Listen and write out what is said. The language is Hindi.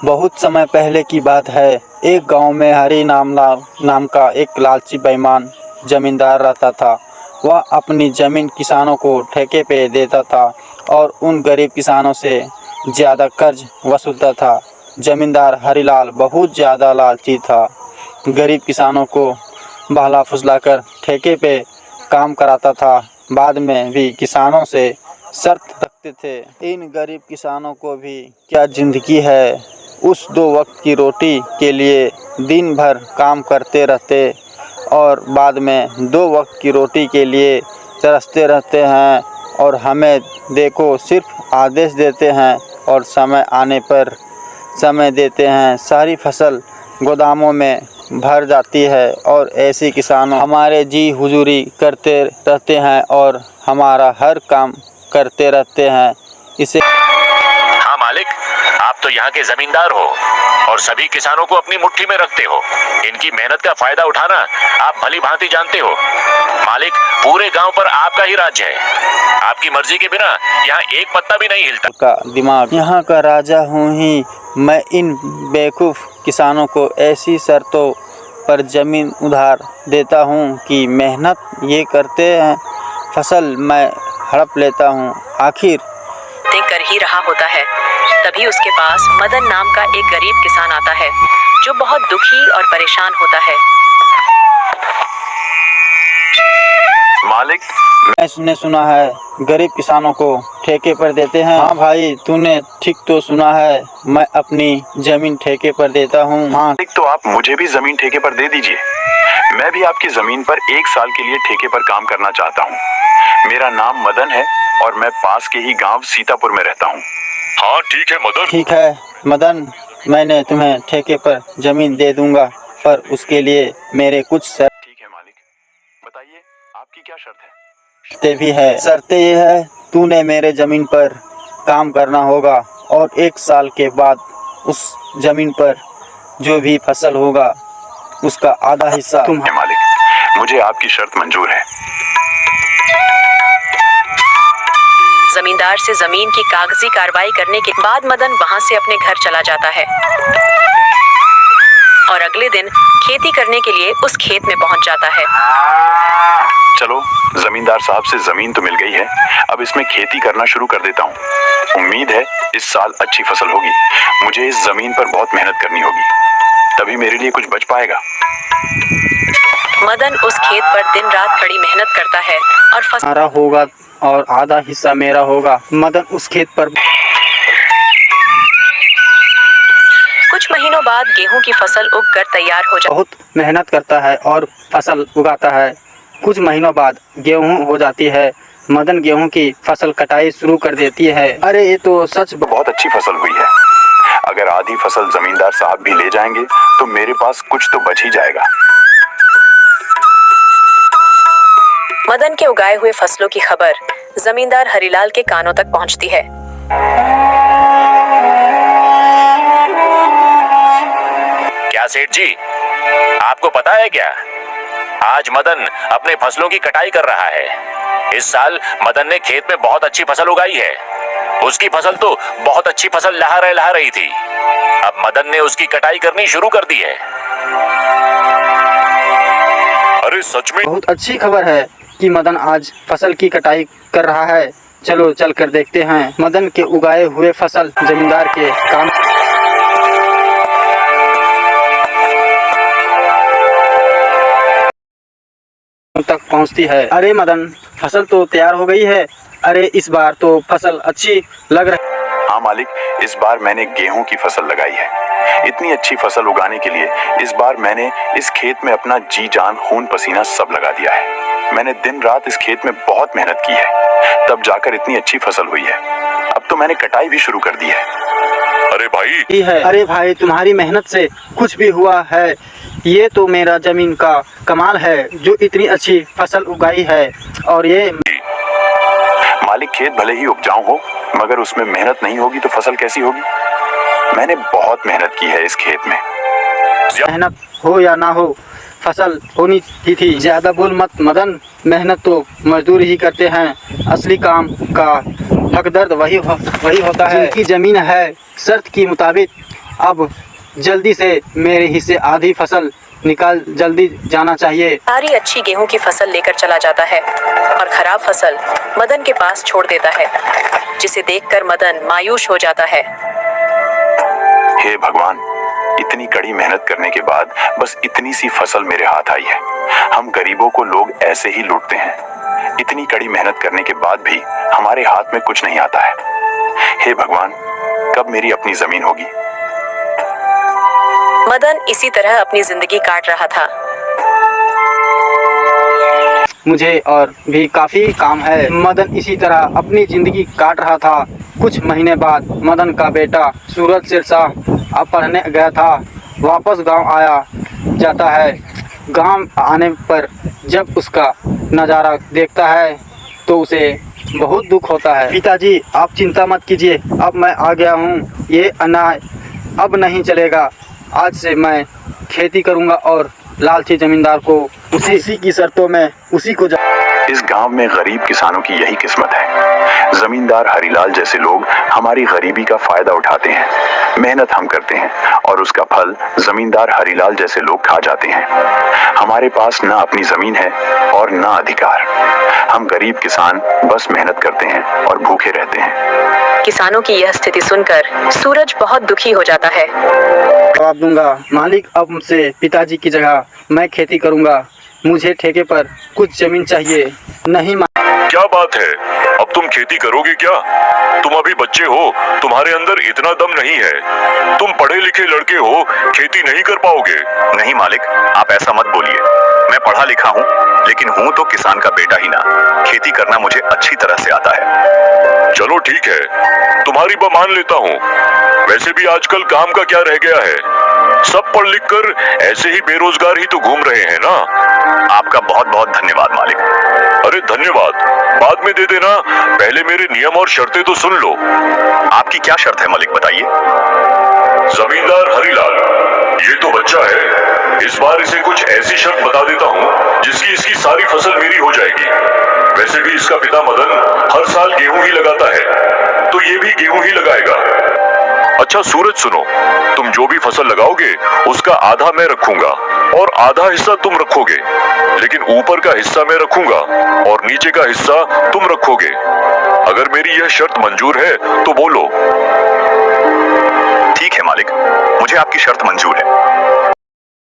बहुत समय पहले की बात है। एक गांव में हरी नाम का एक लालची बेईमान जमींदार रहता था। वह अपनी ज़मीन किसानों को ठेके पे देता था और उन गरीब किसानों से ज़्यादा कर्ज वसूलता था। जमींदार हरीलाल बहुत ज़्यादा लालची था। गरीब किसानों को बहला फुसलाकर ठेके पे काम कराता था। बाद में भी किसानों से शर्त रखते थे। इन गरीब किसानों को भी क्या ज़िंदगी है। उस 2 वक्त की रोटी के लिए दिन भर काम करते रहते और बाद में 2 वक्त की रोटी के लिए तरसते रहते हैं। और हमें देखो सिर्फ आदेश देते हैं और समय आने पर समय देते हैं। सारी फसल गोदामों में भर जाती है और ऐसे किसानों हमारे जी हुजूरी करते रहते हैं और हमारा हर काम करते रहते हैं। इसे हाँ मालिक, आप तो यहाँ के जमींदार हो और सभी किसानों को अपनी मुट्ठी में रखते हो। इनकी मेहनत का फायदा उठाना आप भली भांति जानते हो। मालिक, पूरे गांव पर आपका ही राज्य है। आपकी मर्जी के बिना यहाँ एक पत्ता भी नहीं हिलता। का दिमाग यहाँ का राजा हूँ ही मैं। इन बेवकूफ़ किसानों को ऐसी शर्तों पर ज़मीन उधार देता हूँ कि मेहनत ये करते हैं, फसल मैं हड़प लेता हूँ। आखिर कर ही रहा होता है, तभी उसके पास मदन नाम का एक गरीब किसान आता है जो बहुत दुखी और परेशान होता है। मालिक, मैंने सुना है गरीब किसानों को ठेके पर देते हैं। हाँ भाई, तूने ठीक तो सुना है। मैं अपनी जमीन ठेके पर देता हूँ। मालिक, तो आप मुझे भी जमीन ठेके पर दे दीजिए। मैं भी आपकी जमीन पर 1 साल के लिए ठेके पर काम करना चाहता हूँ। मेरा नाम मदन है और मैं पास के ही गांव सीतापुर में रहता हूँ। हाँ ठीक है मदन। ठीक है मदन, मैंने तुम्हें ठेके पर जमीन दे दूंगा, पर उसके लिए मेरे कुछ ठीक है मालिक, बताइए आपकी क्या शर्त है? शर्तें भी है। शर्तें ये है, तूने मेरे जमीन पर काम करना होगा और 1 साल के बाद उस जमीन पर जो भी फसल होगा उसका आधा हिस्सा तुम। मालिक, मुझे आपकी शर्त मंजूर है। जमींदार से जमीन की कागजी कार्रवाई करने के बाद मदन वहां से अपने घर चला जाता है और अगले दिन खेती करने के लिए उस खेत में पहुंच जाता है। चलो, जमींदार साहब से जमीन तो मिल गई है, अब इसमें खेती करना शुरू कर देता हूँ। उम्मीद है इस साल अच्छी फसल होगी। मुझे इस जमीन पर बहुत मेहनत करनी होगी, तभी मेरे लिए कुछ बच पाएगा। मदन उस खेत पर दिन रात कड़ी मेहनत करता है और फसल हमारा होगा और आधा हिस्सा मेरा होगा। मदन उस खेत पर कुछ महीनों बाद गेहूं की फसल उगकर तैयार हो जाती है। बहुत मेहनत करता है और फसल उगाता है। कुछ महीनों बाद गेहूं हो जाती है। मदन गेहूं की फसल कटाई शुरू कर देती है। अरे ये तो सच बहुत अच्छी फसल हुई है। अगर आधी फसल जमींदार साहब भी ले जाएंगे तो मेरे पास कुछ तो बच ही जाएगा। मदन के उगाए हुए फसलों की खबर जमींदार हरीलाल के कानों तक पहुंचती है। क्या सेठ जी, आपको पता है क्या, आज मदन अपने फसलों की कटाई कर रहा है। इस साल मदन ने खेत में बहुत अच्छी फसल उगाई है। उसकी फसल तो बहुत अच्छी फसल लहा रही थी। अब मदन ने उसकी कटाई करनी शुरू कर दी है। अरे सच में? बहुत अच्छी खबर है कि मदन आज फसल की कटाई कर रहा है। चलो चल कर देखते हैं मदन के उगाए हुए फसल जमींदार के काम तक पहुंचती है। अरे मदन, फसल तो तैयार हो गई है। अरे इस बार तो फसल अच्छी लग रही। हाँ मालिक, इस बार मैंने गेहूं की फसल लगाई है। इतनी अच्छी फसल उगाने के लिए इस बार मैंने इस खेत में अपना जी जान खून पसीना सब लगा दिया है। मैंने दिन रात इस खेत में बहुत मेहनत की है, तब जाकर इतनी अच्छी फसल हुई है। अब तो मैंने कटाई भी शुरू कर दी है। अरे भाई है। अरे भाई, तुम्हारी मेहनत से कुछ भी हुआ है। ये तो मेरा जमीन का कमाल है जो इतनी अच्छी फसल उगाई है। और ये मालिक, खेत भले ही उपजाऊ हो मगर उसमें मेहनत नहीं होगी तो फसल कैसी होगी। मैंने बहुत मेहनत की है इस खेत में। मेहनत हो या ना हो, फसल होनी ही थी। ज्यादा बोल मत मदन, मेहनत तो मजदूर ही करते हैं। असली काम का हकदर्द वही होता है जिनकी जमीन है। शर्त के मुताबिक अब जल्दी से मेरे हिस्से आधी फसल निकाल जल्दी जाना चाहिए। सारी अच्छी गेहूं की फसल लेकर चला जाता है और खराब फसल मदन के पास छोड़ देता है, जिसे देखकर मदन मायूस हो जाता है। हे भगवान, इतनी कड़ी मेहनत करने के बाद बस इतनी सी फसल मेरे हाथ आई है। हम गरीबों को लोग ऐसे ही लूटते हैं। इतनी कड़ी मेहनत करने के बाद भी हमारे हाथ में कुछ नहीं आता है। हे भगवान, कब मेरी अपनी जमीन होगी? मदन इसी तरह अपनी जिंदगी काट रहा था। मुझे और भी काफी काम है। मदन इसी तरह अपनी जिंदगी काट रहा था। कुछ महीने बाद मदन का बेटा सूरज शेरशाह अब पढ़ने गया था, वापस गांव आया जाता है। गांव आने पर जब उसका नज़ारा देखता है तो उसे बहुत दुख होता है। पिताजी, आप चिंता मत कीजिए, अब मैं आ गया हूँ। ये अन्याय अब नहीं चलेगा। आज से मैं खेती करूँगा और लालची जमींदार को उसी की शर्तों में उसी को इस गांव में गरीब किसानों की यही किस्मत है। जमींदार हरिलाल जैसे लोग हमारी गरीबी का फायदा उठाते हैं। मेहनत हम करते हैं और उसका फल जमींदार हरिलाल जैसे लोग खा जाते हैं। हमारे पास ना अपनी जमीन है और ना अधिकार। हम गरीब किसान बस मेहनत करते हैं और भूखे रहते हैं। किसानों की यह स्थिति सुनकर सूरज बहुत दुखी हो जाता है। जवाब दूंगा, मालिक अब से पिताजी की जगह मैं खेती करूँगा। मुझे ठेके पर कुछ जमीन चाहिए। नहीं क्या बात है, अब तुम खेती करोगे क्या? तुम अभी बच्चे हो, तुम्हारे अंदर इतना दम नहीं है। तुम पढ़े लिखे लड़के हो, खेती नहीं कर पाओगे। नहीं मालिक, आप ऐसा मत बोलिए। मैं पढ़ा लिखा हूँ, लेकिन हूँ तो किसान का बेटा ही ना। खेती करना मुझे अच्छी तरह से आता है। चलो ठीक है, तुम्हारी बात मान लेता हूँ। वैसे भी आजकल काम का क्या रह गया है? सब पढ़ लिख कर ऐसे ही बेरोजगार ही तो घूम रहे हैं ना। आपका बहुत बहुत धन्यवाद मालिक। अरे धन्यवाद बाद में दे देना, पहले मेरे नियम और शर्तें तो सुन लो। आपकी क्या शर्त है मालिक, बताइए। जमींदार हरिलाल, ये तो बच्चा है। इस बार इसे कुछ ऐसी शर्त बता देता हूँ जिसकी इसकी सारी फसल मेरी हो जाएगी। वैसे भी इसका पिता मदन हर साल गेहूं ही लगाता है, तो ये भी गेहूं ही लगाएगा। अच्छा सूरज सुनो, तुम जो भी फसल लगाओगे उसका आधा मैं रखूंगा और आधा हिस्सा तुम रखोगे, लेकिन ऊपर का हिस्सा मैं रखूंगा और नीचे का हिस्सा तुम रखोगे। अगर मेरी यह शर्त मंजूर है तो बोलो। ठीक है मालिक, मुझे आपकी शर्त मंजूर है।